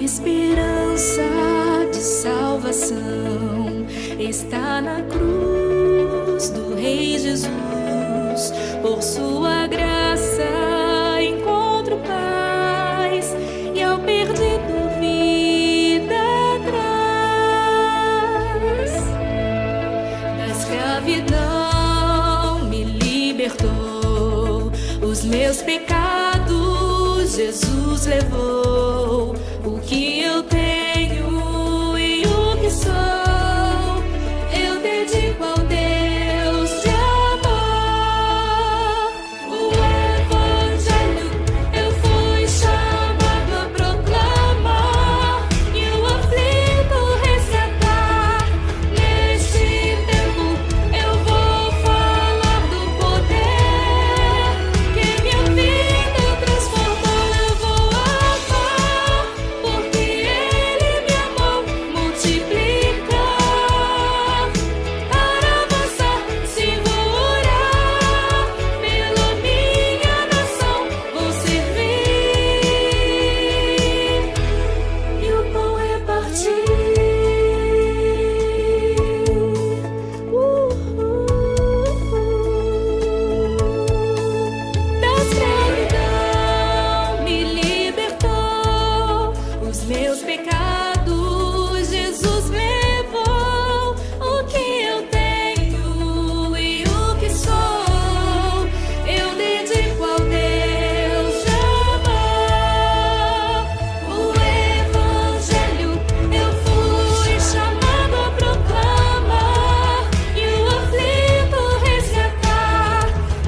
esperança de salvação está na cruz do Rei Jesus. Por sua graça encontro paz e ao perdido vida traz. Da escravidão me libertou, os meus pecados Jesus levou. O que eu tenho e o que sou, eu dedico ao Deus de amor. O Evangelho eu fui chamado a proclamar e o aflito resgatar. Neste tempo eu vou falar do poder que minha vida transformou. Eu vou amar porque Ele me amou, multiplicar para avançar. Se vou orar pela minha nação, vou servir e o pão repartir. Da escravidão me libertou, os meus pecados Jesus levou. O que eu tenho e o que sou, eu dedico ao Deus de amor. O Evangelho eu fui chamado a proclamar e o aflito resgatar.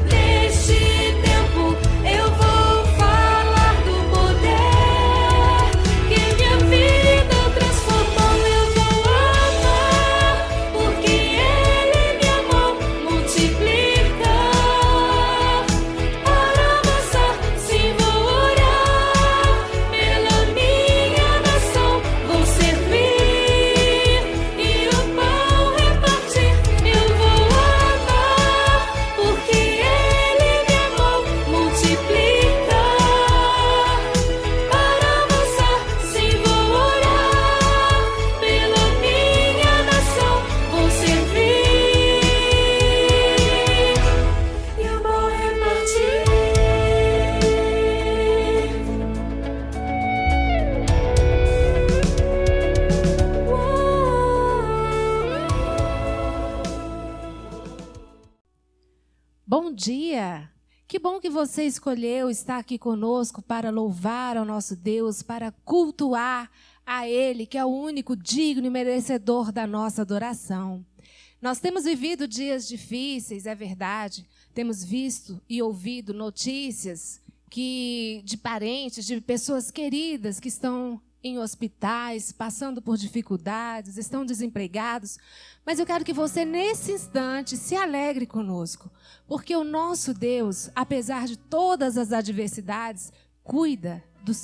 Neste tempo eu vou falar do poder que minha vida transformou. Eu vou amar porque Ele me amou, multiplicar para avançar. Se vou orar pela minha nação, vou servir e o pão repartir. Eu vou amar porque Ele me amou, multiplicar para avançar. Se vou orar pela minha nação, vou servir e o pão repartir. Bom dia! Que bom que você escolheu estar aqui conosco para louvar ao nosso Deus, para cultuar a Ele, que é o único digno e merecedor da nossa adoração. Nós temos vivido dias difíceis, é verdade. Temos visto e ouvido notícias de parentes, de pessoas queridas que estão em hospitais, passando por dificuldades, estão desempregados. Mas eu quero que você, nesse instante, se alegre conosco, porque o nosso Deus, apesar de todas as adversidades, cuida dos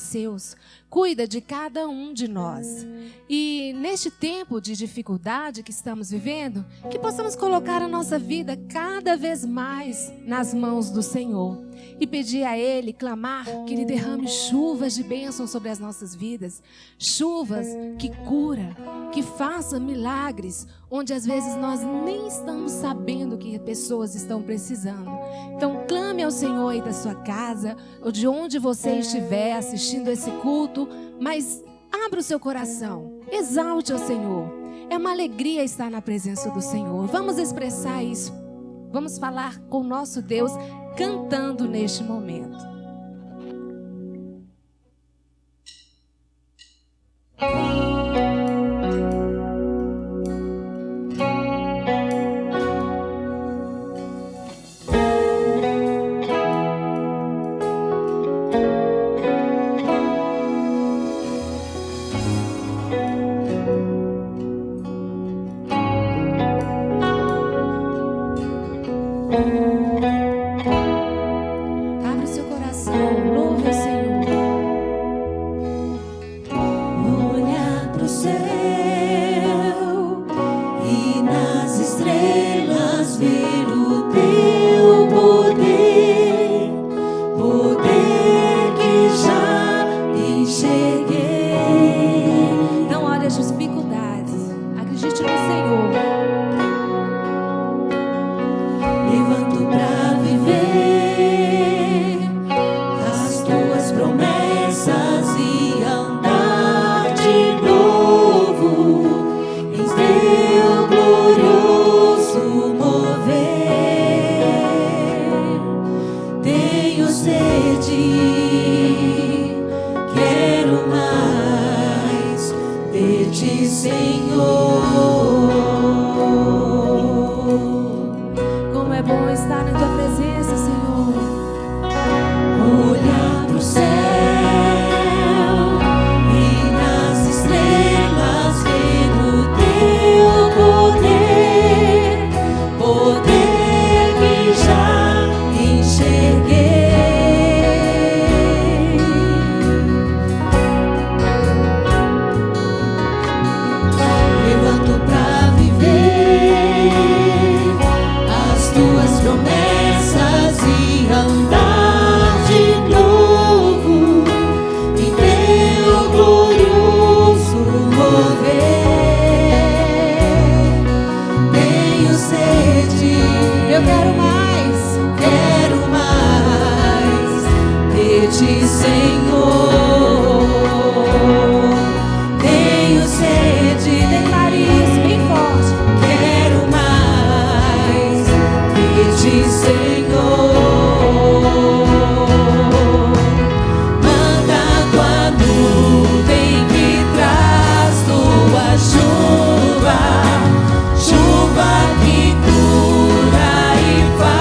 seus, cuida de cada um de nós. E neste tempo de dificuldade que estamos vivendo, que possamos colocar a nossa vida cada vez mais nas mãos do Senhor e pedir a Ele, clamar que Ele derrame chuvas de bênção sobre as nossas vidas, chuvas que cura, que faça milagres, onde às vezes nós nem estamos sabendo que pessoas estão precisando. Então clame ao Senhor aí da sua casa, ou de onde você estiver assistindo esse culto, mas abra o seu coração, exalte ao Senhor. É uma alegria estar na presença do Senhor. Vamos expressar isso, vamos falar com o nosso Deus cantando neste momento. Abra o seu coração. ti, Senhor. Tenho sede, declare isso bem forte. Quero mais de ti, Senhor. Manda tua nuvem que traz tua chuva, chuva que cura e faz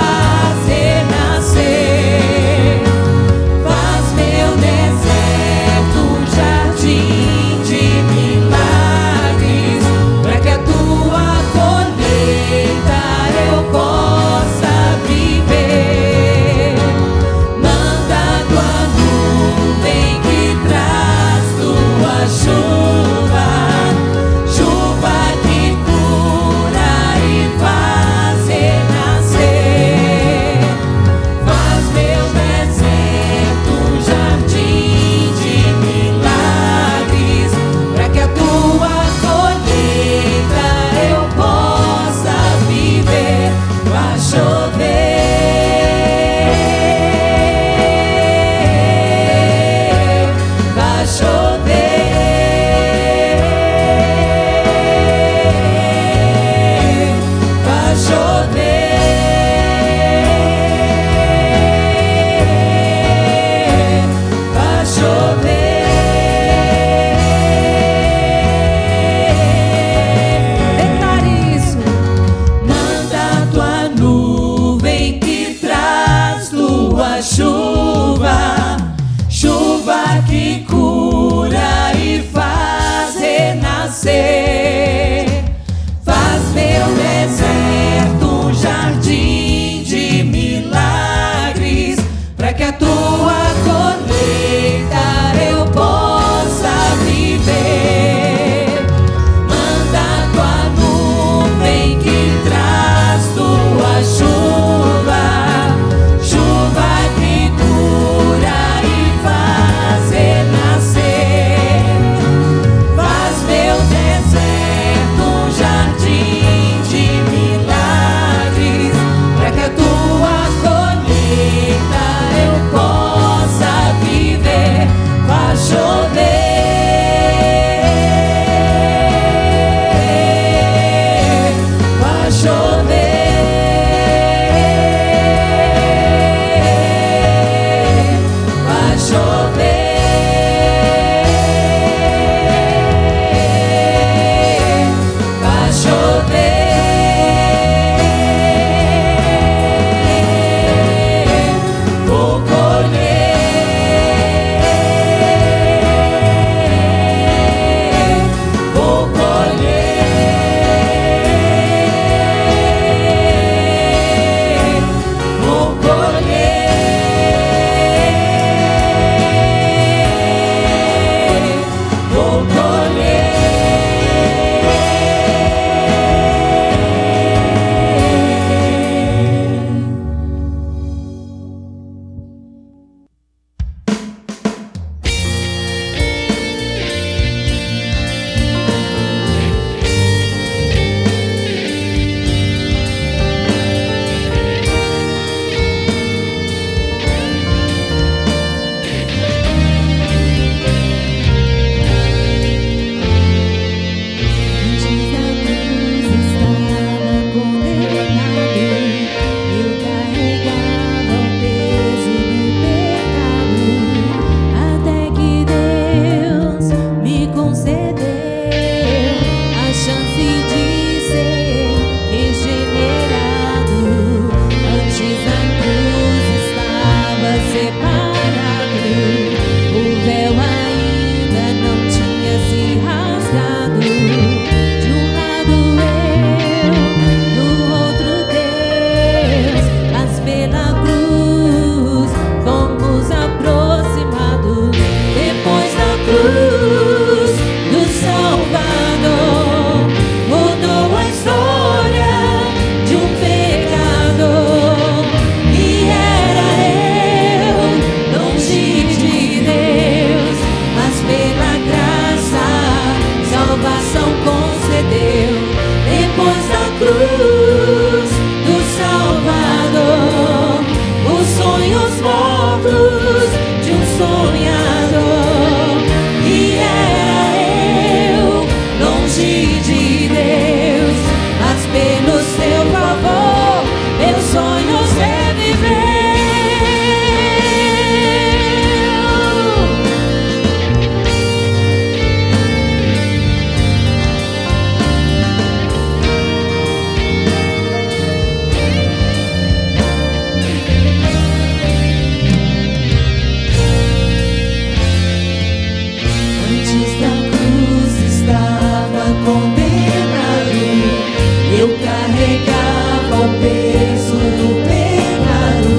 carregava o peso do pecado,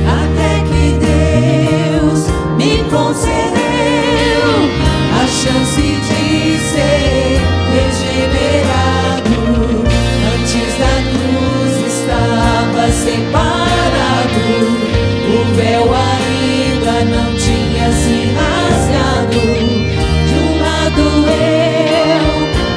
até que Deus me concedeu a chance de ser regenerado. Antes da cruz estava separado, o véu ainda não tinha se rasgado. De um lado eu,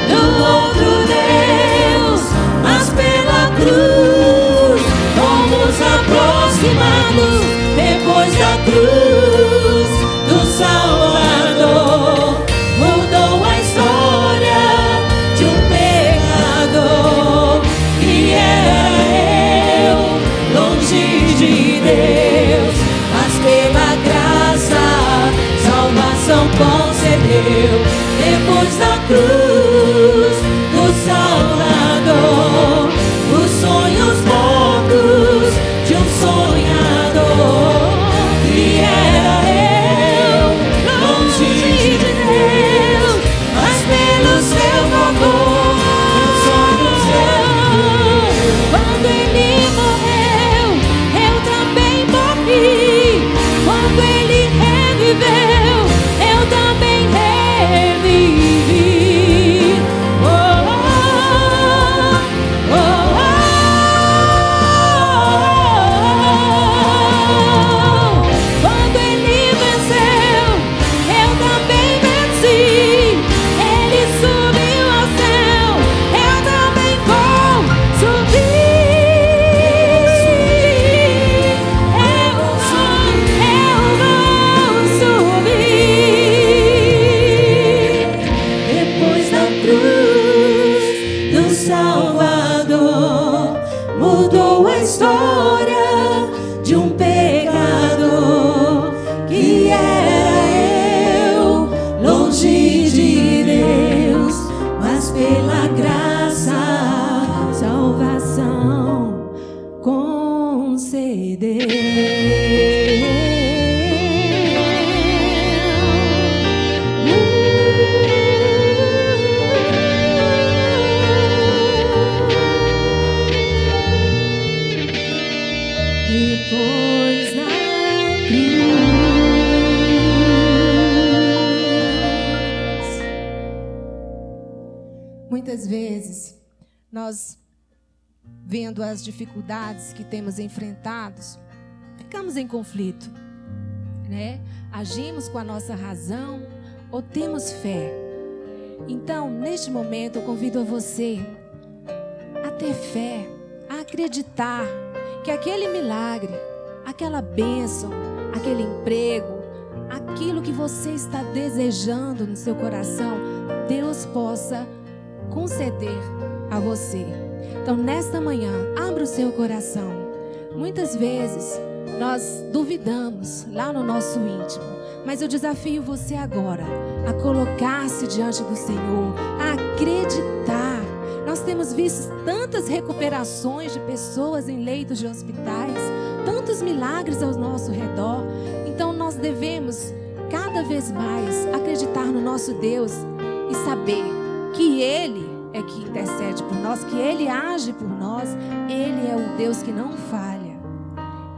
do outro Deus, mas pela cruz fomos aproximados. Depois da cruz do Salvador, mudou a história de um pecador que era eu, longe de Deus, mas pela graça salvação concedeu. Depois da cruz do Salvador, os sonhos mortos de um sonhador que era eu, longe de Deus, mas pelo seu favor meus sonhos reviveu. Quando ele morreu, eu também morri. Quando ele reviveu, eu também revivi. Oh, oh, oh, oh. Quando ele venceu, eu também venci. Ele subiu ao céu, eu também vou subir. Eu vou subir. Depois da cruz do Salvador, mudou a história de um pecador que era eu, longe de Deus, mas pela graça salvação concedeu. Depois da cruz. Muitas vezes, nós, vendo as dificuldades que temos enfrentados, ficamos em conflito, né? Agimos com a nossa razão ou temos fé. Então, neste momento, eu convido a você a ter fé, a acreditar que aquele milagre, aquela bênção, aquele emprego, aquilo que você está desejando no seu coração, Deus possa conceder a você. Então, nesta manhã, abra o seu coração. Muitas vezes, nós duvidamos lá no nosso íntimo, mas eu desafio você agora a colocar-se diante do Senhor, a acreditar. Nós temos visto tantas recuperações de pessoas em leitos de hospitais, tantos milagres ao nosso redor. Então nós devemos cada vez mais acreditar no nosso Deus e saber que Ele é que intercede por nós, que Ele age por nós. Ele é o Deus que não falha.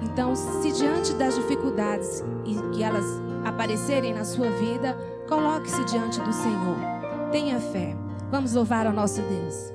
Então, se diante das dificuldades e que elas aparecerem na sua vida, coloque-se diante do Senhor. Tenha fé. Vamos louvar ao nosso Deus.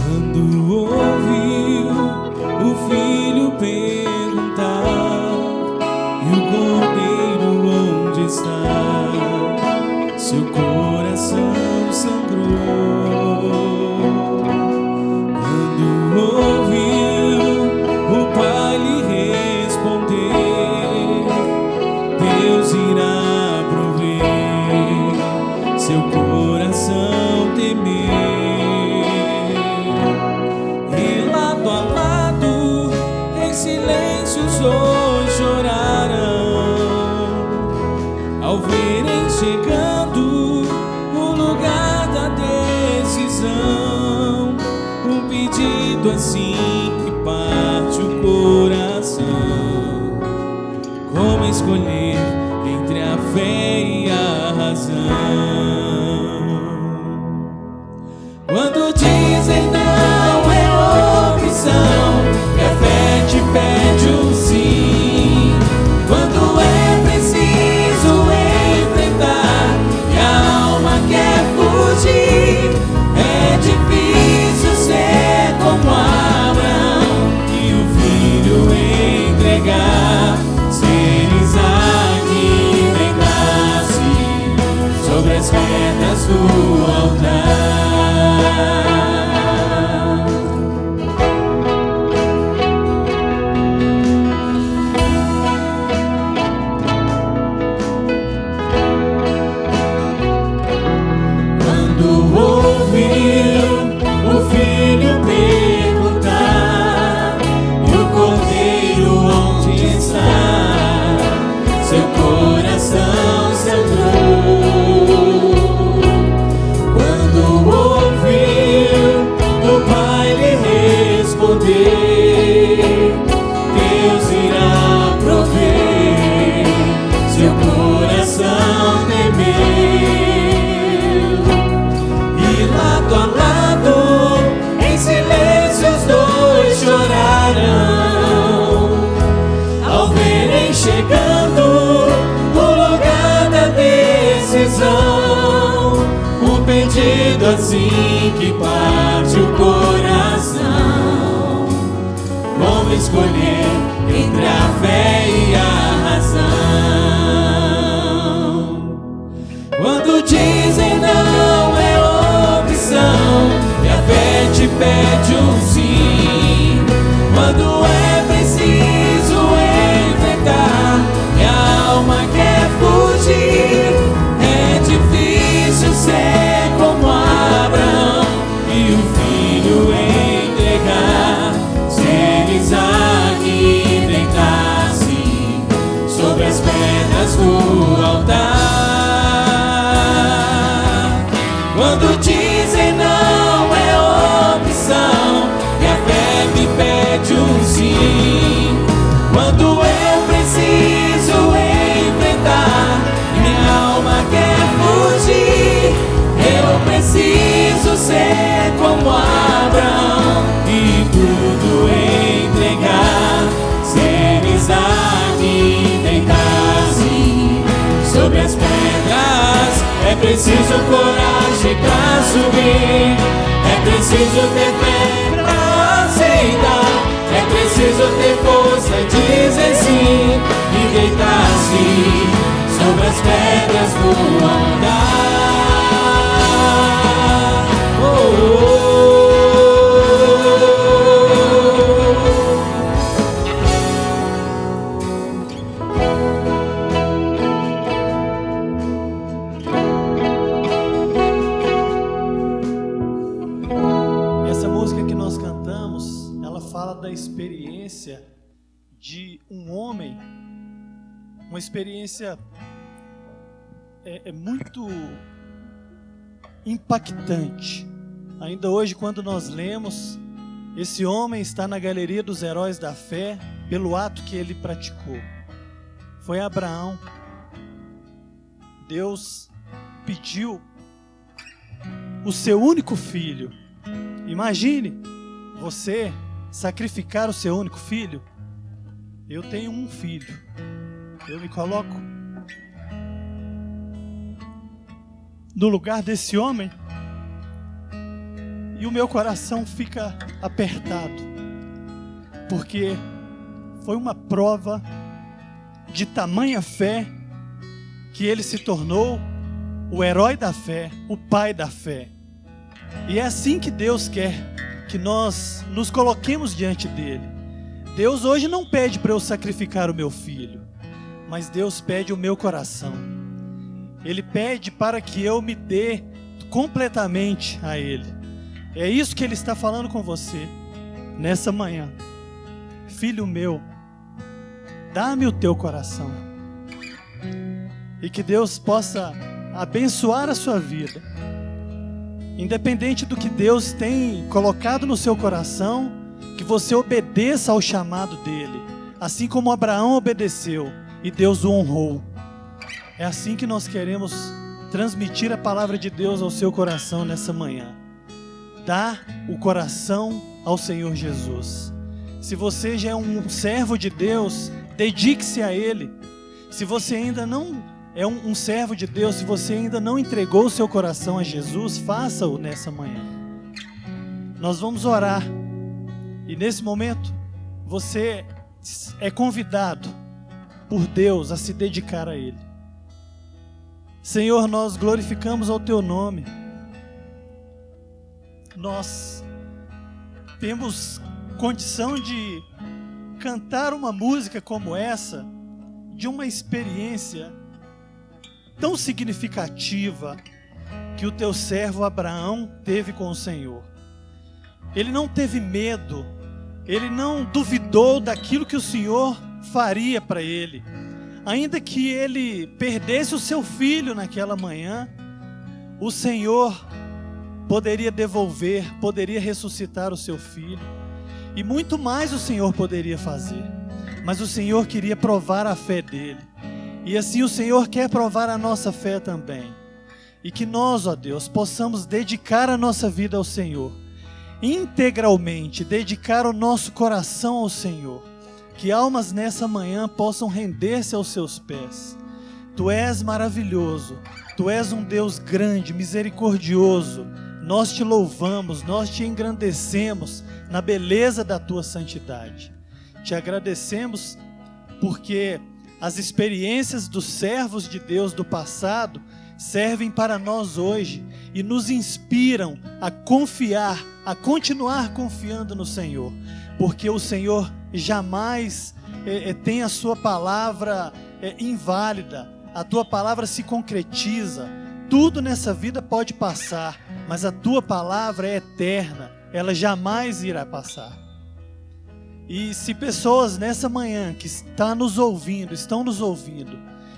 Quando assim que parte o coração. Como escolher entre a fé e a razão? Quando dizem não é opção, e a fé te pede um sim. Quando é preciso enfrentar e a alma quer fugir, é difícil ser como Abraão e o filho entregar. Ser Isaac nem nasce sobre as pedras do altar. Assim que parte o coração, como escolher entre a fé e a razão? Quando dizem não é opção, e a fé te pede um sim. Quando é preciso enfrentar e a alma quer fugir, é difícil ser como Abraão e o filho entregar. Ser Isaac deitar-se sobre as pedras do altar. Quando dizem não é opção, e a fé me pede um sim. Quando eu preciso enfrentar e minha alma quer fugir, eu preciso ser como Abraão e tudo entregar. Ser Isaac deitar-se sobre as pedras. É preciso coragem pra subir, é preciso ter fé pra aceitar, é preciso ter força de dizer sim e deitar-se sobre as pedras do altar. Essa música que nós cantamos, ela fala da experiência de um homem, uma experiência muito impactante. Ainda hoje, quando nós lemos, esse homem está na galeria dos heróis da fé pelo ato que ele praticou. Foi Abraão. Deus pediu o seu único filho. Imagine você sacrificar o seu único filho. Eu tenho um filho. Eu me coloco no lugar desse homem e o meu coração fica apertado, porque foi uma prova de tamanha fé que ele se tornou o herói da fé, o pai da fé. E é assim que Deus quer que nós nos coloquemos diante dele. Deus hoje não pede para eu sacrificar o meu filho, mas Deus pede o meu coração. Ele pede para que eu me dê completamente a ele. É isso que ele está falando com você nessa manhã. Filho meu, dá-me o teu coração. E que Deus possa abençoar a sua vida. Independente do que Deus tem colocado no seu coração, você obedeça ao chamado dele, assim como Abraão obedeceu e Deus o honrou. É assim que nós queremos transmitir a palavra de Deus ao seu coração nessa manhã. Dá o coração ao Senhor Jesus. Se você já é um servo de Deus, dedique-se a Ele. Se você ainda não é um servo de Deus, se você ainda não entregou o seu coração a Jesus, faça-o nessa manhã. Nós vamos orar. E nesse momento, você é convidado por Deus a se dedicar a Ele. Senhor, nós glorificamos ao Teu nome. Nós temos condição de cantar uma música como essa, de uma experiência tão significativa que o Teu servo Abraão teve com o Senhor. Ele não teve medo, ele não duvidou daquilo que o Senhor faria para ele. Ainda que ele perdesse o seu filho naquela manhã, o Senhor poderia devolver, poderia ressuscitar o seu filho. E muito mais o Senhor poderia fazer. Mas o Senhor queria provar a fé dele. E assim o Senhor quer provar a nossa fé também. E que nós, ó Deus, possamos dedicar a nossa vida ao Senhor. Integralmente, dedicar o nosso coração ao Senhor. Que almas nessa manhã possam render-se aos seus pés. Tu és maravilhoso, Tu és um Deus grande, misericordioso. Nós te louvamos, nós te engrandecemos na beleza da Tua santidade. Te agradecemos porque as experiências dos servos de Deus do passado servem para nós hoje e nos inspiram a confiar, a continuar confiando no Senhor, porque o Senhor jamais tem a sua palavra inválida, a tua palavra se concretiza. Tudo nessa vida pode passar, mas a tua palavra é eterna, ela jamais irá passar. E se pessoas nessa manhã que estão nos ouvindo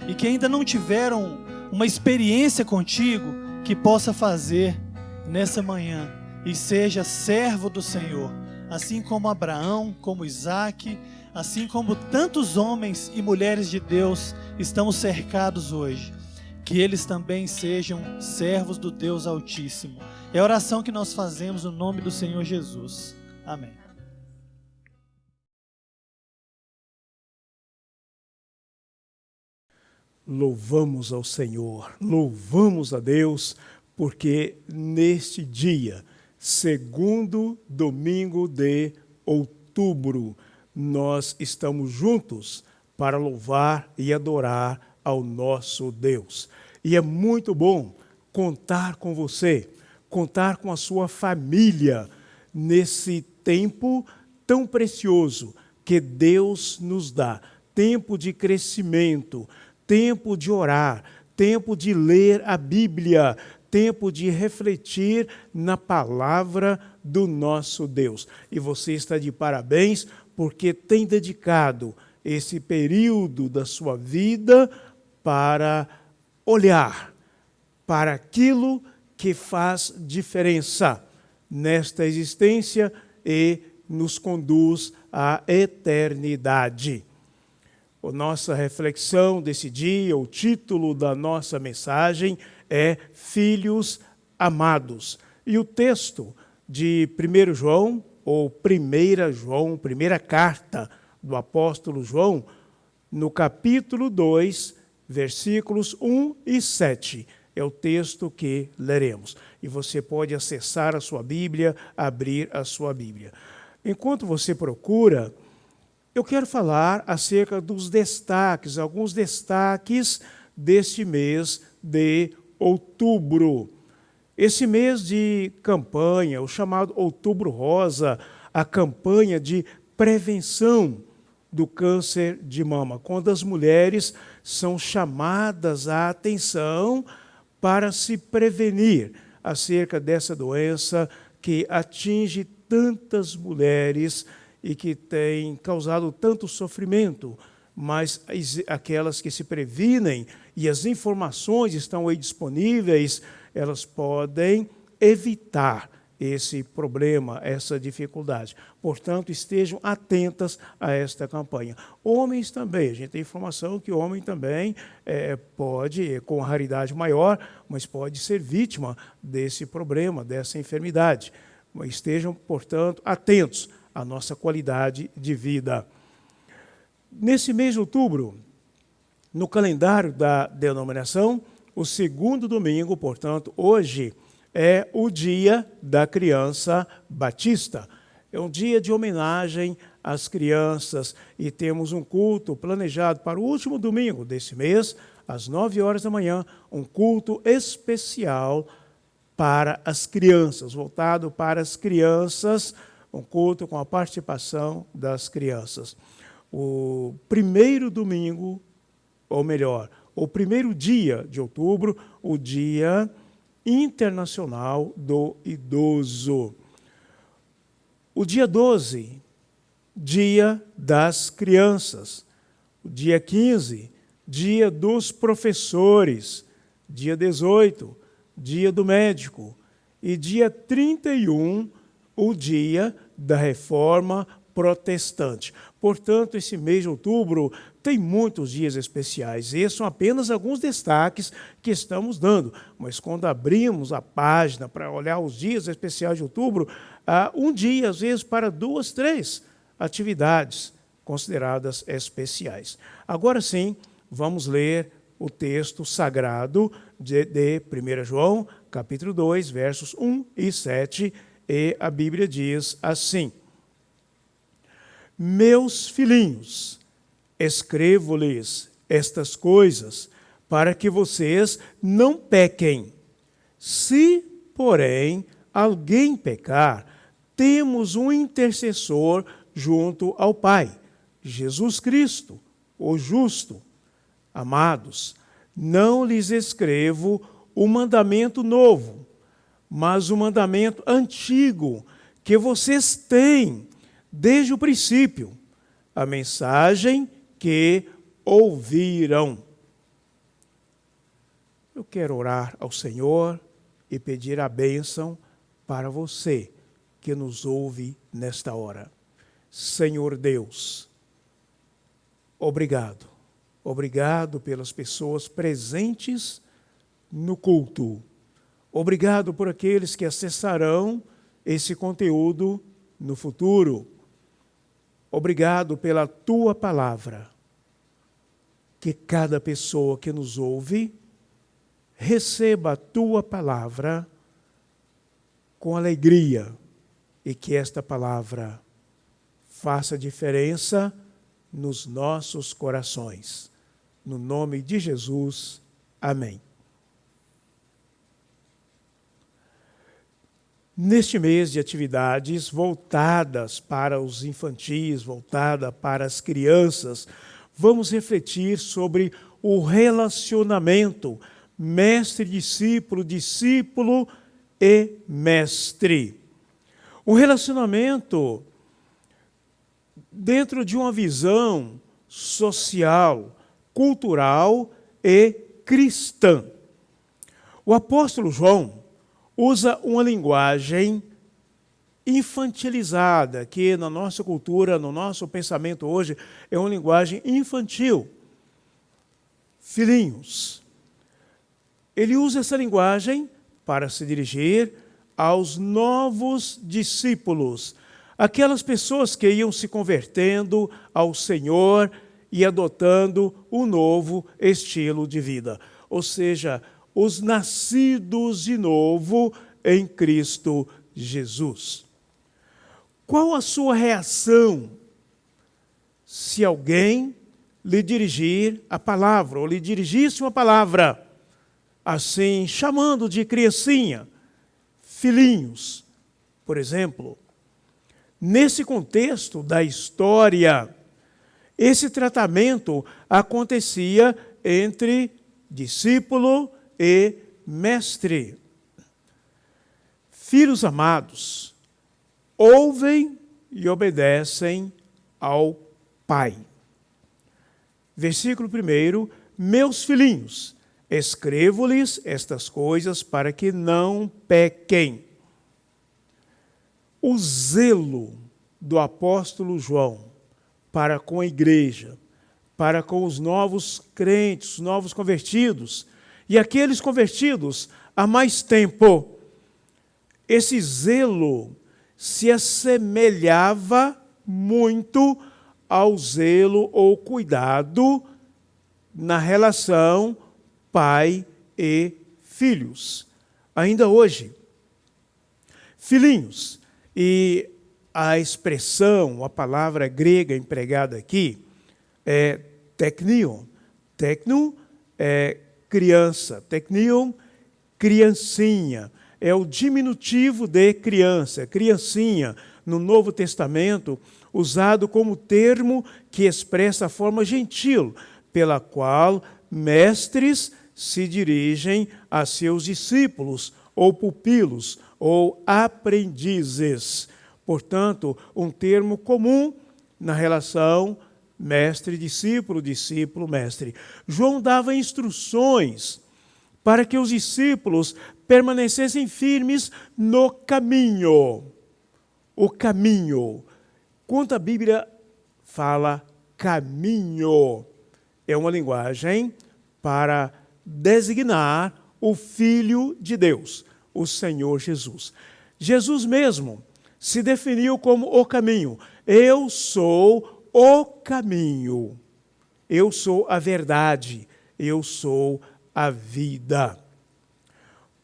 e que ainda não tiveram uma experiência contigo, que possa fazer nessa manhã e seja servo do Senhor, assim como Abraão, como Isaac, assim como tantos homens e mulheres de Deus estamos cercados hoje, que eles também sejam servos do Deus Altíssimo. É a oração que nós fazemos no nome do Senhor Jesus. Amém. Louvamos ao Senhor, louvamos a Deus, porque neste dia, segundo domingo de outubro, nós estamos juntos para louvar e adorar ao nosso Deus. E é muito bom contar com você, contar com a sua família nesse tempo tão precioso que Deus nos dá, tempo de crescimento, tempo de orar, tempo de ler a Bíblia, tempo de refletir na palavra do nosso Deus. E você está de parabéns porque tem dedicado esse período da sua vida para olhar para aquilo que faz diferença nesta existência e nos conduz à eternidade. A nossa reflexão desse dia, o título da nossa mensagem é Filhos Amados. E o texto de 1 João, ou 1 João, primeira carta do apóstolo João, no capítulo 2, versículos 1 e 7, é o texto que leremos. E você pode acessar a sua Bíblia, abrir a sua Bíblia. Enquanto você procura, eu quero falar acerca dos destaques, alguns destaques deste mês de outubro. Esse mês de campanha, o chamado Outubro Rosa, a campanha de prevenção do câncer de mama, quando as mulheres são chamadas à atenção para se prevenir acerca dessa doença que atinge tantas mulheres e que tem causado tanto sofrimento, mas aquelas que se previnem e as informações estão aí disponíveis, elas podem evitar esse problema, essa dificuldade. Portanto, estejam atentas a esta campanha. Homens também, a gente tem informação que homem também pode, com raridade maior, mas pode ser vítima desse problema, dessa enfermidade. Estejam, portanto, atentos à nossa qualidade de vida. Nesse mês de outubro, no calendário da denominação, o segundo domingo, portanto, hoje, é o dia da criança batista. É um dia de homenagem às crianças e temos um culto planejado para o último domingo desse mês, às 9 horas da manhã, um culto especial para as crianças, voltado para as crianças, um culto com a participação das crianças. O primeiro domingo, ou melhor, o primeiro dia de outubro, o Dia Internacional do Idoso. O dia 12, Dia das Crianças. O dia 15, Dia dos Professores. Dia 18, Dia do Médico. E dia 31, o Dia da Reforma Protestante. Portanto, esse mês de outubro tem muitos dias especiais. Esses são apenas alguns destaques que estamos dando. Mas quando abrimos a página para olhar os dias especiais de outubro, há um dia, às vezes, para 2, 3 atividades consideradas especiais. Agora sim, vamos ler o texto sagrado de 1 João, capítulo 2, versos 1 e 7, e a Bíblia diz assim: Meus filhinhos, escrevo-lhes estas coisas para que vocês não pequem. Se, porém, alguém pecar, temos um intercessor junto ao Pai, Jesus Cristo, o justo. Amados, não lhes escrevo o mandamento novo, mas o mandamento antigo que vocês têm desde o princípio, a mensagem que ouviram. Eu quero orar ao Senhor e pedir a bênção para você que nos ouve nesta hora. Senhor Deus, obrigado. Obrigado pelas pessoas presentes no culto. Obrigado por aqueles que acessarão esse conteúdo no futuro. Obrigado pela tua palavra. Que cada pessoa que nos ouve receba a tua palavra com alegria e que esta palavra faça diferença nos nossos corações. No nome de Jesus, amém. Neste mês de atividades voltadas para os infantis, voltada para as crianças, vamos refletir sobre o relacionamento mestre-discípulo, discípulo e mestre. Um relacionamento dentro de uma visão social, cultural e cristã. O apóstolo João usa uma linguagem infantilizada, que na nossa cultura, no nosso pensamento hoje, é uma linguagem infantil. Filhinhos. Ele usa essa linguagem para se dirigir aos novos discípulos, aquelas pessoas que iam se convertendo ao Senhor e adotando um novo estilo de vida. Ou seja, os nascidos de novo em Cristo Jesus. Qual a sua reação se alguém lhe dirigir a palavra, ou lhe dirigisse uma palavra, assim, chamando de criancinha, filhinhos, por exemplo? Nesse contexto da história, esse tratamento acontecia entre discípulo e mestre. Filhos amados, ouvem e obedecem ao Pai. Versículo 1, meus filhinhos, escrevo-lhes estas coisas para que não pequem. O zelo do apóstolo João para com a igreja, para com os novos crentes, os novos convertidos, e aqueles convertidos há mais tempo, esse zelo se assemelhava muito ao zelo ou cuidado na relação pai e filhos. Ainda hoje, filhinhos, e a expressão, a palavra grega empregada aqui é teknion. Tekno é criança, teknion, criancinha. É o diminutivo de criança, criancinha, no Novo Testamento, usado como termo que expressa a forma gentil pela qual mestres se dirigem a seus discípulos, ou pupilos, ou aprendizes. Portanto, um termo comum na relação mestre-discípulo, discípulo-mestre. João dava instruções para que os discípulos permanecessem firmes no caminho. O caminho. Quando a Bíblia fala caminho, é uma linguagem para designar o Filho de Deus, o Senhor Jesus. Jesus mesmo se definiu como o caminho. Eu sou o caminho. Eu sou a verdade. Eu sou a vida.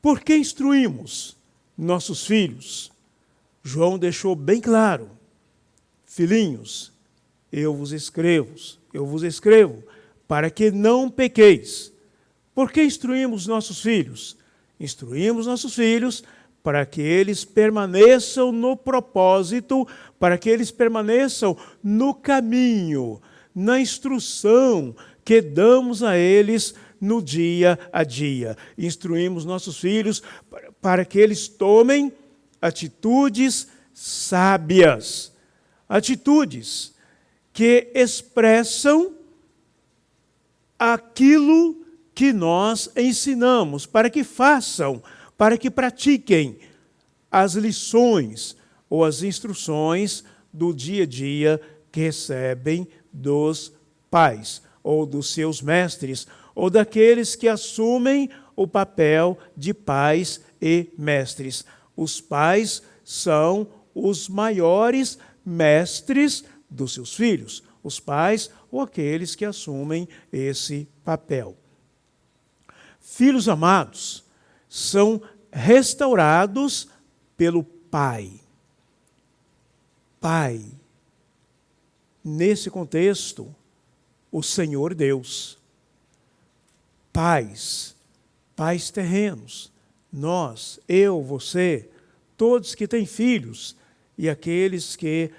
Por que instruímos nossos filhos? João deixou bem claro: filhinhos, eu vos escrevo, para que não pequeis. Por que instruímos nossos filhos? Instruímos nossos filhos para que eles permaneçam no propósito, para que eles permaneçam no caminho, na instrução que damos a eles no dia a dia. Instruímos nossos filhos para que eles tomem atitudes sábias, atitudes que expressam aquilo que nós ensinamos, para que façam, para que pratiquem as lições ou as instruções do dia a dia que recebem dos pais, ou dos seus mestres, ou daqueles que assumem o papel de pais e mestres. Os pais são os maiores mestres dos seus filhos, os pais ou aqueles que assumem esse papel. Filhos amados são restaurados pelo Pai. Pai, nesse contexto, o Senhor Deus. Pais terrenos, nós, eu, você, todos que têm filhos e aqueles que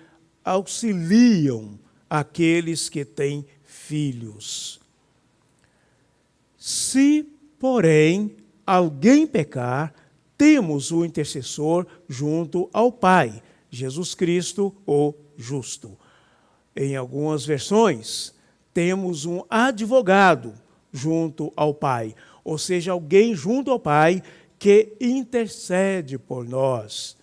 auxiliam aqueles que têm filhos. Se, porém, alguém pecar, temos o intercessor junto ao Pai, Jesus Cristo, o justo. Em algumas versões, temos um advogado junto ao Pai, ou seja, alguém junto ao Pai que intercede por nós.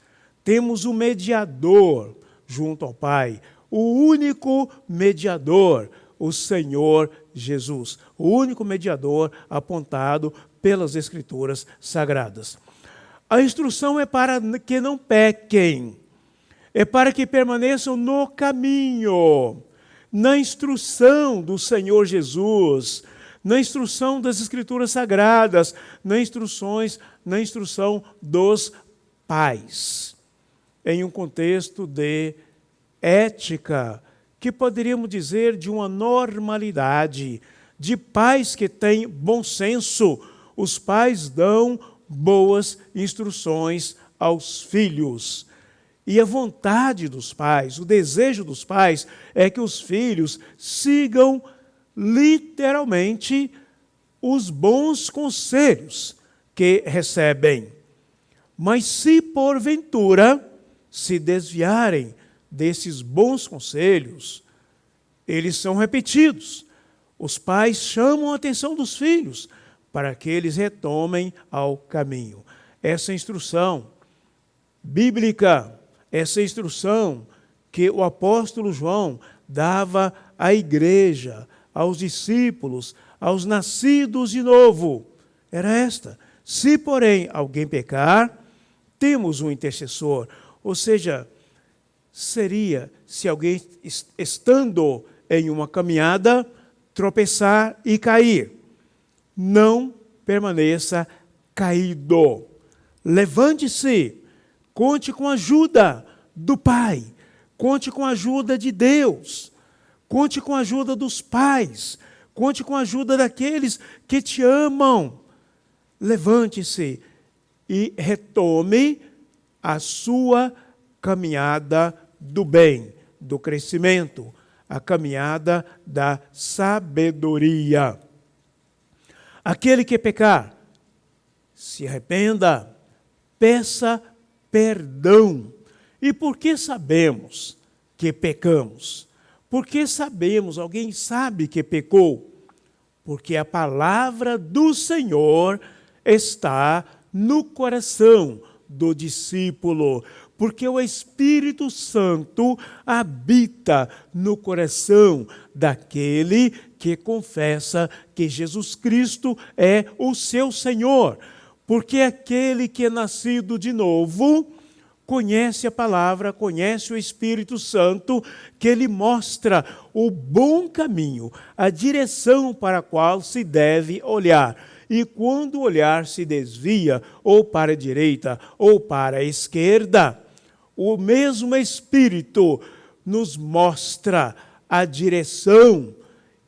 Temos um mediador junto ao Pai, o único mediador, o Senhor Jesus, o único mediador apontado pelas Escrituras Sagradas. A instrução é para que não pequem, é para que permaneçam no caminho, na instrução do Senhor Jesus, na instrução das Escrituras Sagradas, na instrução dos pais, em um contexto de ética, que poderíamos dizer de uma normalidade, de pais que têm bom senso. Os pais dão boas instruções aos filhos. E a vontade dos pais, o desejo dos pais é que os filhos sigam literalmente os bons conselhos que recebem. Mas se porventura se desviarem desses bons conselhos, eles são repetidos. Os pais chamam a atenção dos filhos para que eles retomem ao caminho. Essa instrução bíblica essa instrução que o apóstolo João dava à igreja, aos discípulos, aos nascidos de novo, era esta: se, porém, alguém pecar, temos um intercessor. Ou seja, seria se alguém, estando em uma caminhada, tropeçar e cair, não permaneça caído. Levante-se, conte com a ajuda do Pai, conte com a ajuda de Deus, conte com a ajuda dos pais, conte com a ajuda daqueles que te amam. Levante-se e retome a sua caminhada do bem, do crescimento, a caminhada da sabedoria. Aquele que pecar, se arrependa, peça perdão. E por que sabemos que pecamos? Por que sabemos, alguém sabe que pecou? Porque a palavra do Senhor está no coração do discípulo, porque o Espírito Santo habita no coração daquele que confessa que Jesus Cristo é o seu Senhor. Porque aquele que é nascido de novo conhece a palavra, conhece o Espírito Santo, que ele mostra o bom caminho, a direção para a qual se deve olhar. E quando o olhar se desvia, ou para a direita, ou para a esquerda, o mesmo Espírito nos mostra a direção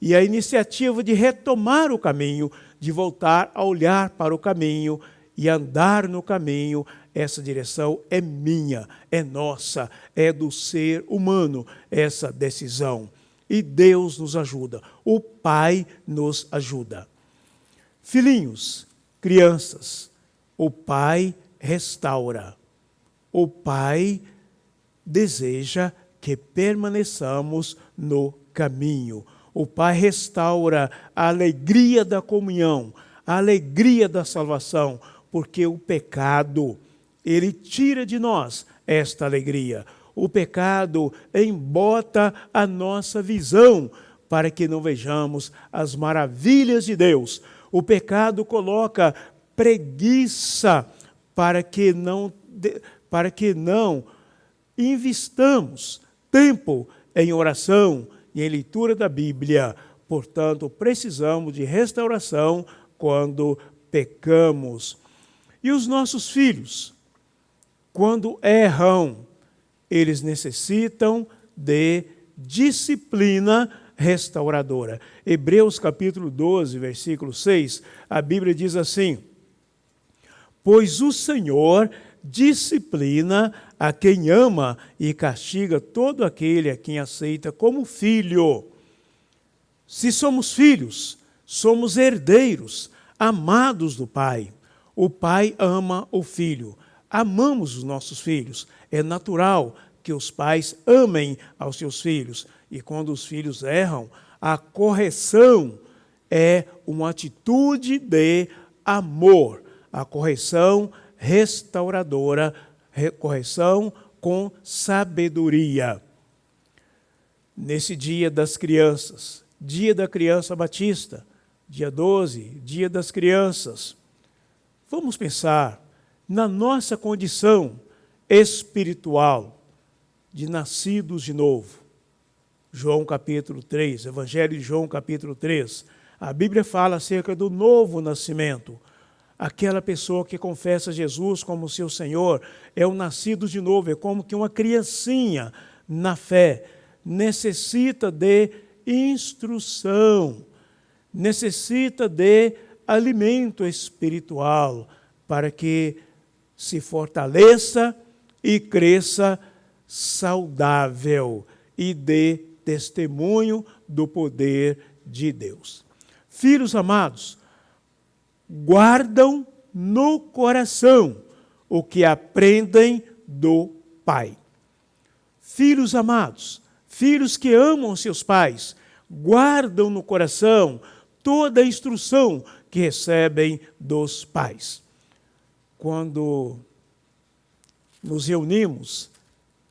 e a iniciativa de retomar o caminho, de voltar a olhar para o caminho e andar no caminho. Essa direção é minha, é nossa, é do ser humano, essa decisão. E Deus nos ajuda, o Pai nos ajuda. Filhinhos, crianças, o Pai restaura. O Pai deseja que permaneçamos no caminho. O Pai restaura a alegria da comunhão, a alegria da salvação, porque o pecado, ele tira de nós esta alegria. O pecado embota a nossa visão para que não vejamos as maravilhas de Deus. O pecado coloca preguiça para que não investamos tempo em oração e em leitura da Bíblia. Portanto, precisamos de restauração quando pecamos. E os nossos filhos, quando erram, eles necessitam de disciplina restauradora. Hebreus capítulo 12, versículo 6, a Bíblia diz assim: pois o Senhor disciplina a quem ama e castiga todo aquele a quem aceita como filho. Se somos filhos, somos herdeiros, amados do Pai. O Pai ama o Filho. Amamos os nossos filhos. É natural que os pais amem aos seus filhos. E quando os filhos erram, a correção é uma atitude de amor. A correção restauradora, correção com sabedoria. Nesse dia das crianças, dia da criança batista, dia 12, dia das crianças, vamos pensar na nossa condição espiritual de nascidos de novo. João capítulo 3, Evangelho de João capítulo 3, a Bíblia fala acerca do novo nascimento. Aquela pessoa que confessa Jesus como seu Senhor é um nascido de novo, é como que uma criancinha na fé. Necessita de instrução, necessita de alimento espiritual para que se fortaleça e cresça saudável e dê testemunho do poder de Deus. Filhos amados, guardam no coração o que aprendem do Pai. Filhos amados, filhos que amam seus pais, guardam no coração toda a instrução que recebem dos pais. Quando nos reunimos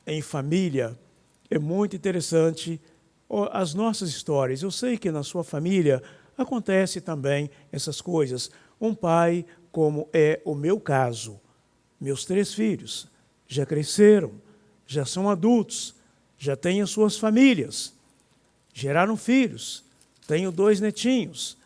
em família, é muito interessante as nossas histórias. Eu sei que na sua família acontece também essas coisas. Um pai, como é o meu caso, meus 3 filhos já cresceram, já são adultos, já têm as suas famílias, geraram filhos, tenho 2 netinhos.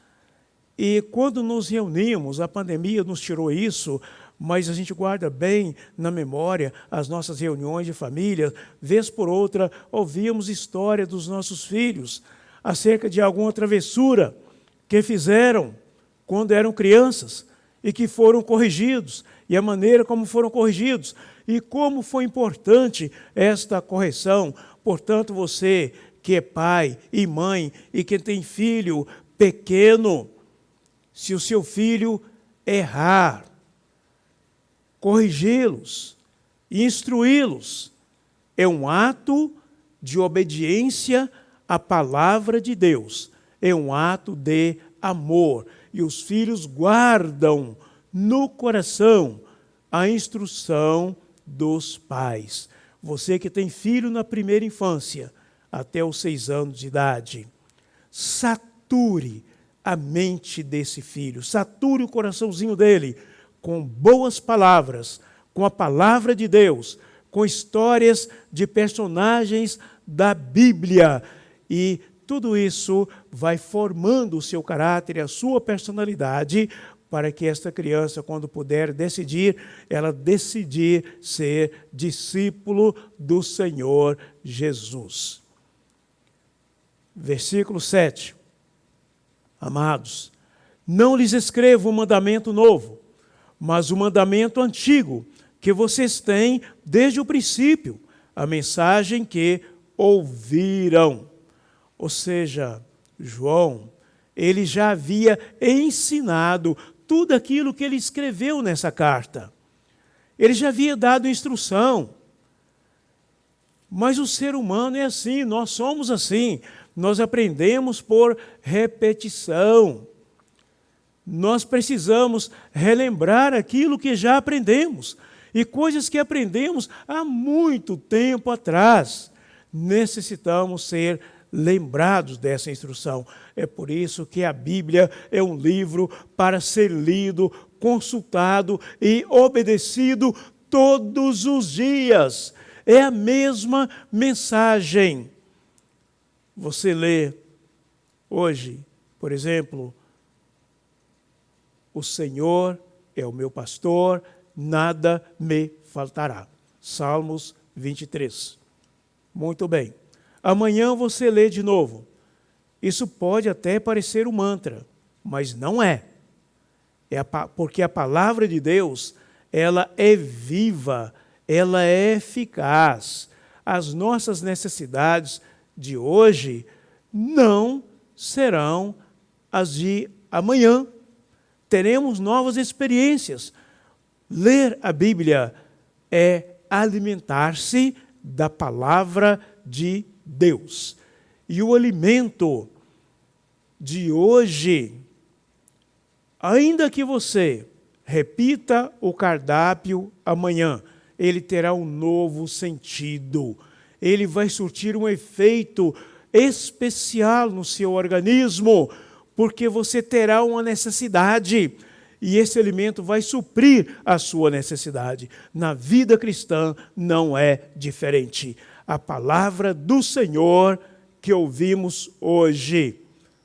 E quando nos reunimos, a pandemia nos tirou isso, mas a gente guarda bem na memória as nossas reuniões de família. Vez por outra, ouvíamos história dos nossos filhos acerca de alguma travessura que fizeram quando eram crianças e que foram corrigidos, e a maneira como foram corrigidos, e como foi importante esta correção. Portanto, você que é pai e mãe e que tem filho pequeno, se o seu filho errar, corrigi-los, instruí-los, é um ato de obediência à palavra de Deus, é um ato de amor. E os filhos guardam no coração a instrução dos pais. Você que tem filho na primeira infância, até os 6 anos de idade, sature a mente desse filho, sature o coraçãozinho dele com boas palavras, com a palavra de Deus, com histórias de personagens da Bíblia. E tudo isso vai formando o seu caráter e a sua personalidade, para que esta criança, quando puder decidir, ela decidir ser discípulo do Senhor Jesus. Versículo 7. Amados, não lhes escrevo um mandamento novo, mas o mandamento antigo, que vocês têm desde o princípio, a mensagem que ouviram. Ou seja, João, ele já havia ensinado tudo aquilo que ele escreveu nessa carta. Ele já havia dado instrução. Mas o ser humano é assim, nós somos assim. Nós aprendemos por repetição. Nós precisamos relembrar aquilo que já aprendemos. E coisas que aprendemos há muito tempo atrás. Necessitamos ser lembrados dessa instrução. É por isso que a Bíblia é um livro para ser lido, consultado e obedecido todos os dias. É a mesma mensagem. Você lê hoje, por exemplo, o Senhor é o meu pastor, nada me faltará. Salmos 23. Muito bem. Amanhã você lê de novo. Isso pode até parecer um mantra, mas não é. Porque a palavra de Deus, ela é viva, ela é eficaz. As nossas necessidades de hoje não serão as de amanhã. Teremos novas experiências. Ler a Bíblia é alimentar-se da palavra de Deus. E o alimento de hoje, ainda que você repita o cardápio amanhã, ele terá um novo sentido. Ele vai surtir um efeito especial no seu organismo, porque você terá uma necessidade, e esse alimento vai suprir a sua necessidade. Na vida cristã não é diferente. A palavra do Senhor que ouvimos hoje,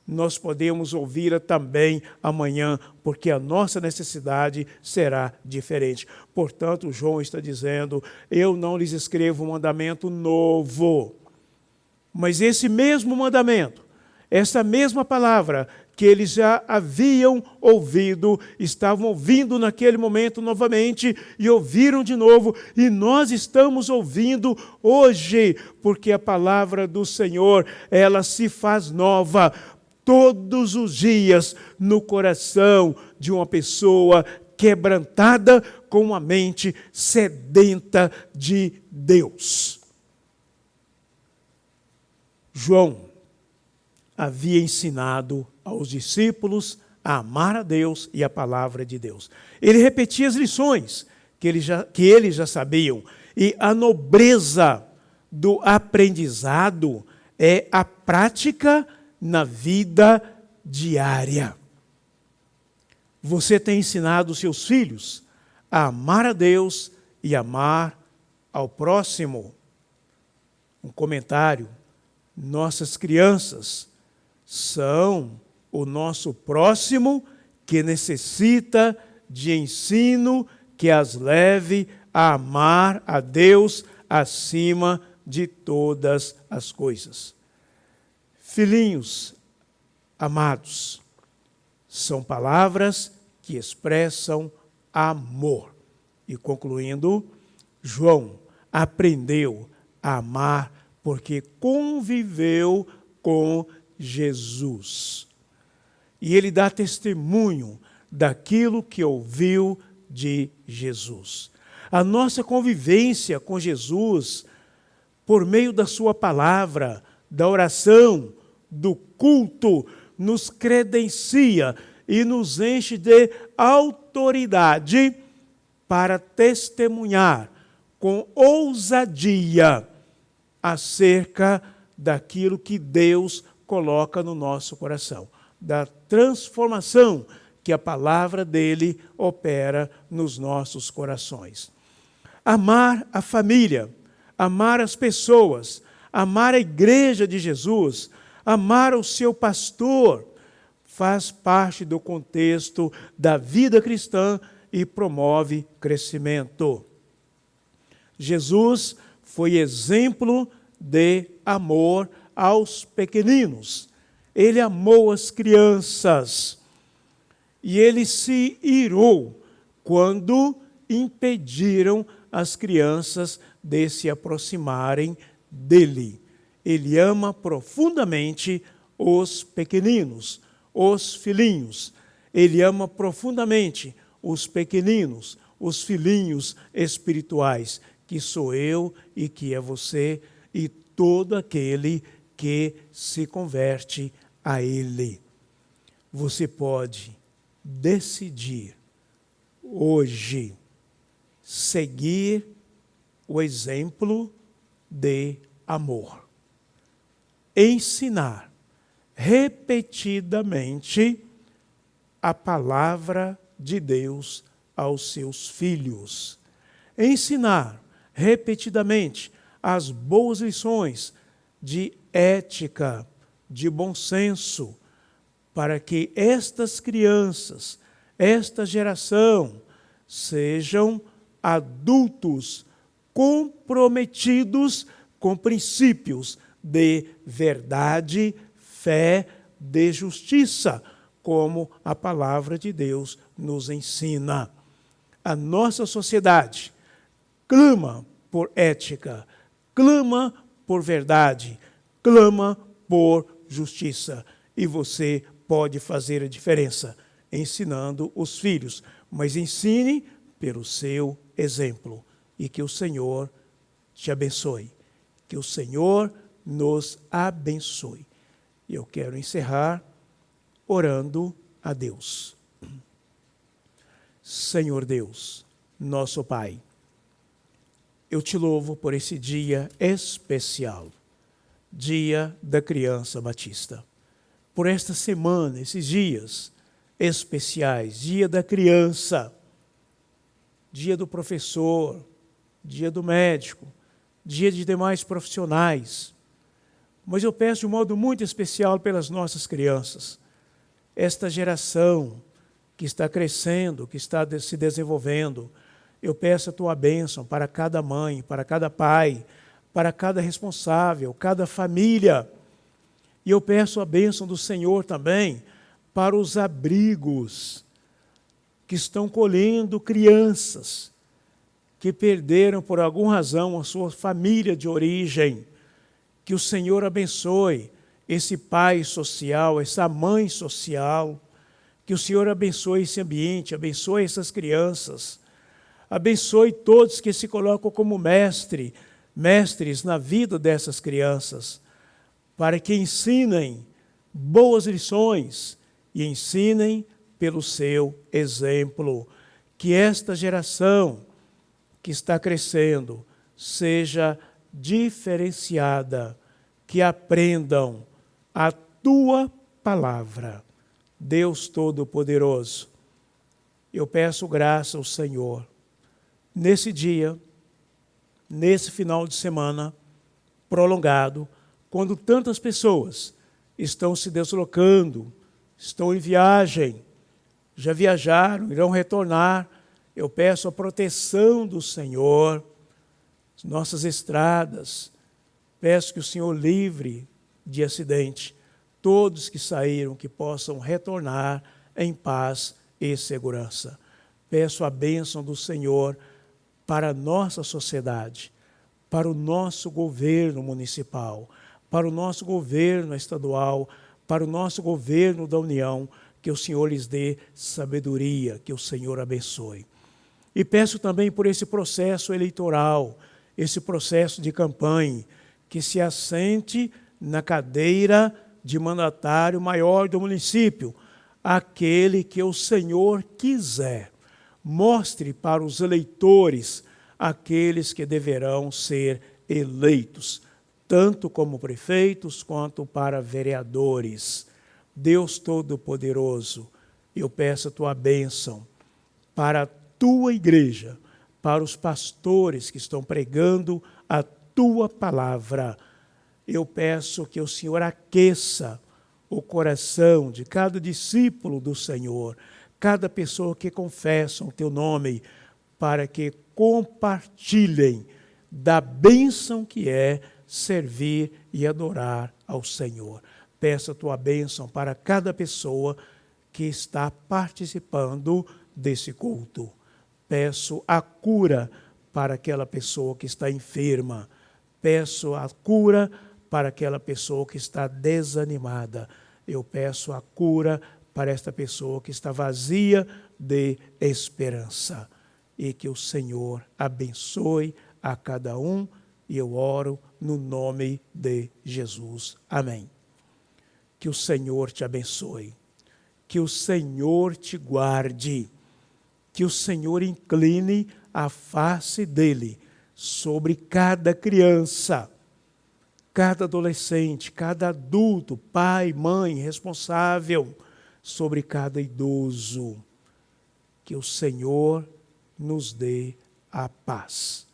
nós podemos ouvi-la também amanhã, porque a nossa necessidade será diferente. Portanto, João está dizendo, eu não lhes escrevo um mandamento novo, mas esse mesmo mandamento, essa mesma palavra que eles já haviam ouvido, estavam ouvindo naquele momento novamente e ouviram de novo, e nós estamos ouvindo hoje, porque a palavra do Senhor, ela se faz nova todos os dias no coração de uma pessoa quebrantada com uma mente sedenta de Deus. João havia ensinado aos discípulos a amar a Deus e a palavra de Deus. Ele repetia as lições que eles já sabiam, e a nobreza do aprendizado é a prática na vida diária. Você tem ensinado os seus filhos a amar a Deus e amar ao próximo? Um comentário: nossas crianças são o nosso próximo que necessita de ensino que as leve a amar a Deus acima de todas as coisas. Filhinhos amados, são palavras que expressam amor. E concluindo, João aprendeu a amar porque conviveu com Jesus. E ele dá testemunho daquilo que ouviu de Jesus. A nossa convivência com Jesus, por meio da sua palavra, da oração, do culto, nos credencia e nos enche de autoridade para testemunhar com ousadia acerca daquilo que Deus coloca no nosso coração, da transformação que a palavra dele opera nos nossos corações. Amar a família, amar as pessoas, amar a igreja de Jesus, amar o seu pastor, faz parte do contexto da vida cristã e promove crescimento. Jesus foi exemplo de amor aos pequeninos. Ele amou as crianças e ele se irou quando impediram as crianças de se aproximarem dele. Ele ama profundamente os pequeninos, os filhinhos. Ele ama profundamente os pequeninos, os filhinhos espirituais, que sou eu e que é você e todo aquele que se converte a ele. Você pode decidir hoje seguir o exemplo de amor. Ensinar repetidamente a palavra de Deus aos seus filhos. Ensinar repetidamente as boas lições de ética, de bom senso, para que estas crianças, esta geração, sejam adultos comprometidos com princípios de verdade, fé, de justiça, como a palavra de Deus nos ensina. A nossa sociedade clama por ética, clama por verdade, clama por justiça. E você pode fazer a diferença ensinando os filhos, mas ensine pelo seu exemplo. E que o Senhor te abençoe. Que o Senhor nos abençoe. E eu quero encerrar orando a Deus. Senhor Deus, nosso Pai, eu te louvo por esse dia especial, Dia da Criança Batista. Por esta semana, esses dias especiais, Dia da Criança, Dia do Professor, Dia do Médico, Dia de demais profissionais. Mas eu peço de um modo muito especial pelas nossas crianças, esta geração que está crescendo, que está se desenvolvendo. Eu peço a tua bênção para cada mãe, para cada pai, para cada responsável, cada família. E eu peço a bênção do Senhor também para os abrigos que estão colhendo crianças que perderam por alguma razão a sua família de origem. Que o Senhor abençoe esse pai social, essa mãe social. Que o Senhor abençoe esse ambiente, abençoe essas crianças. Abençoe todos que se colocam como mestres na vida dessas crianças, para que ensinem boas lições e ensinem pelo seu exemplo. Que esta geração que está crescendo seja diferenciada, que aprendam a tua palavra. Deus Todo-Poderoso, eu peço graça ao Senhor, nesse dia, nesse final de semana prolongado, quando tantas pessoas estão se deslocando, estão em viagem, já viajaram, irão retornar. Eu peço a proteção do Senhor, nossas estradas. Peço que o Senhor livre de acidente todos que saíram, que possam retornar em paz e segurança. Peço a bênção do Senhor para a nossa sociedade, para o nosso governo municipal, para o nosso governo estadual, para o nosso governo da União, que o Senhor lhes dê sabedoria, que o Senhor abençoe. E peço também por esse processo eleitoral, esse processo de campanha, que se assente na cadeira de mandatário maior do município, aquele que o Senhor quiser. Mostre para os eleitores aqueles que deverão ser eleitos, tanto como prefeitos quanto para vereadores. Deus Todo-Poderoso, eu peço a tua bênção para a tua igreja, para os pastores que estão pregando a tua palavra. Eu peço que o Senhor aqueça o coração de cada discípulo do Senhor, cada pessoa que confessa o teu nome, para que compartilhem da bênção que é servir e adorar ao Senhor. Peço a tua bênção para cada pessoa que está participando desse culto. Peço a cura para aquela pessoa que está enferma. Peço a cura para aquela pessoa que está desanimada. Eu peço a cura para esta pessoa que está vazia de esperança. E que o Senhor abençoe a cada um, e eu oro no nome de Jesus. Amém. Que o Senhor te abençoe, que o Senhor te guarde, que o Senhor incline a face dele sobre cada criança, cada adolescente, cada adulto, pai, mãe, responsável, sobre cada idoso. Que o Senhor nos dê a paz.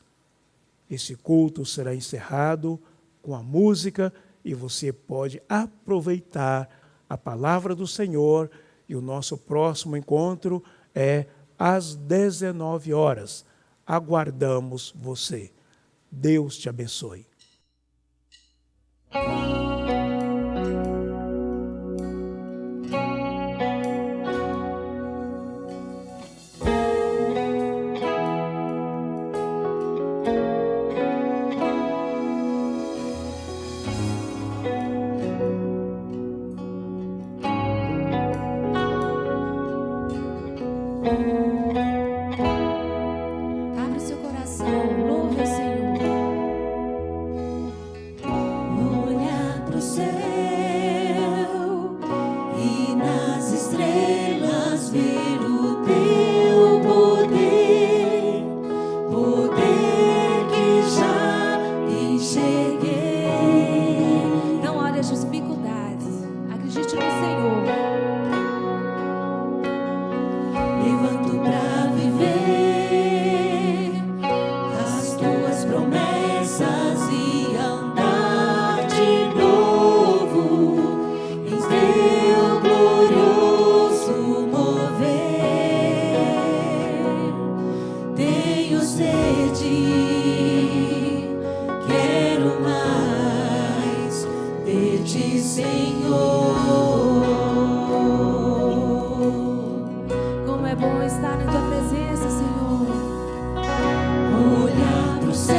Esse culto será encerrado com a música e você pode aproveitar a palavra do Senhor, e o nosso próximo encontro é às 19 horas. Aguardamos você. Deus te abençoe. Abra o seu coração, louve o Senhor. Olhar pro céu e nas estrelas ver o teu poder, poder que já enxerguei. Não olhe as dificuldades, acredite no Senhor. Levanto pra viver as tuas promessas e andar de novo em teu glorioso mover. Tenho sede, quero mais de ti, Senhor. Como é bom estar em tua presença, Senhor. Olhar pro céu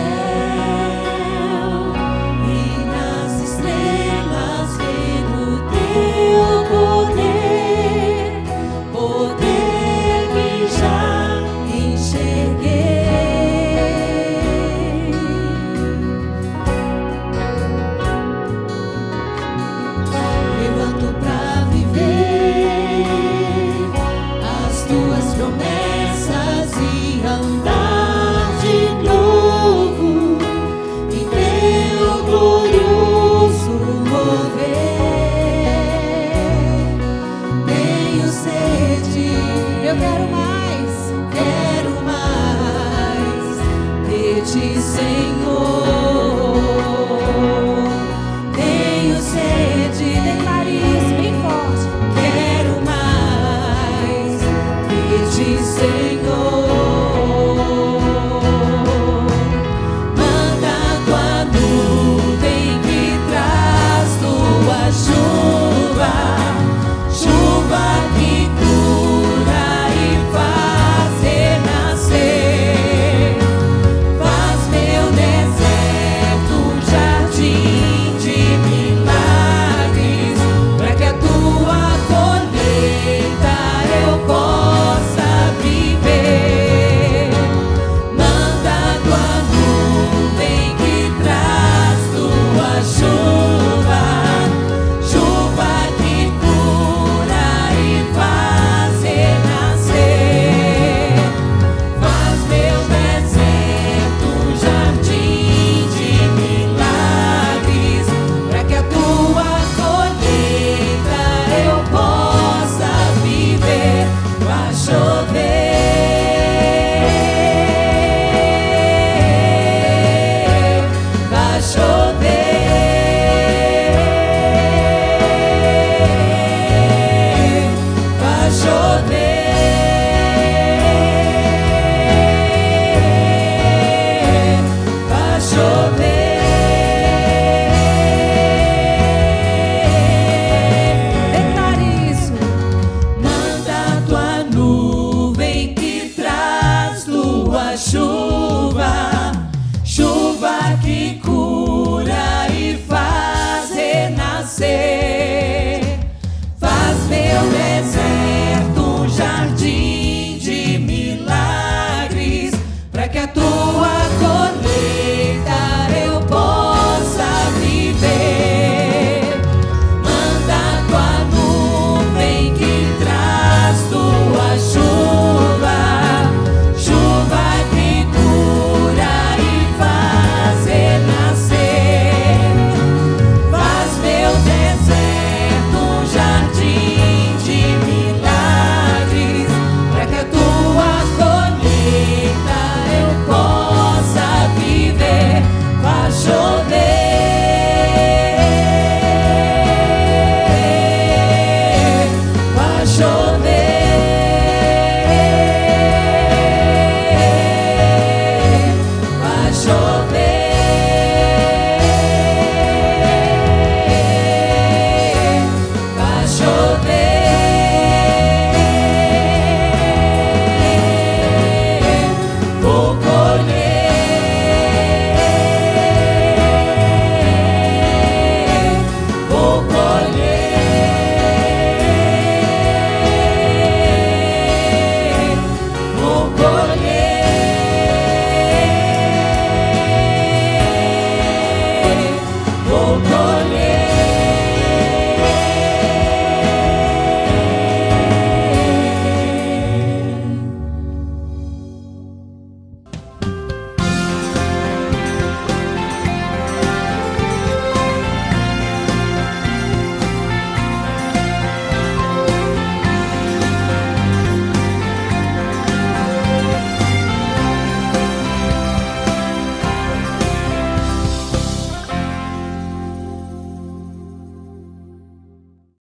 mover.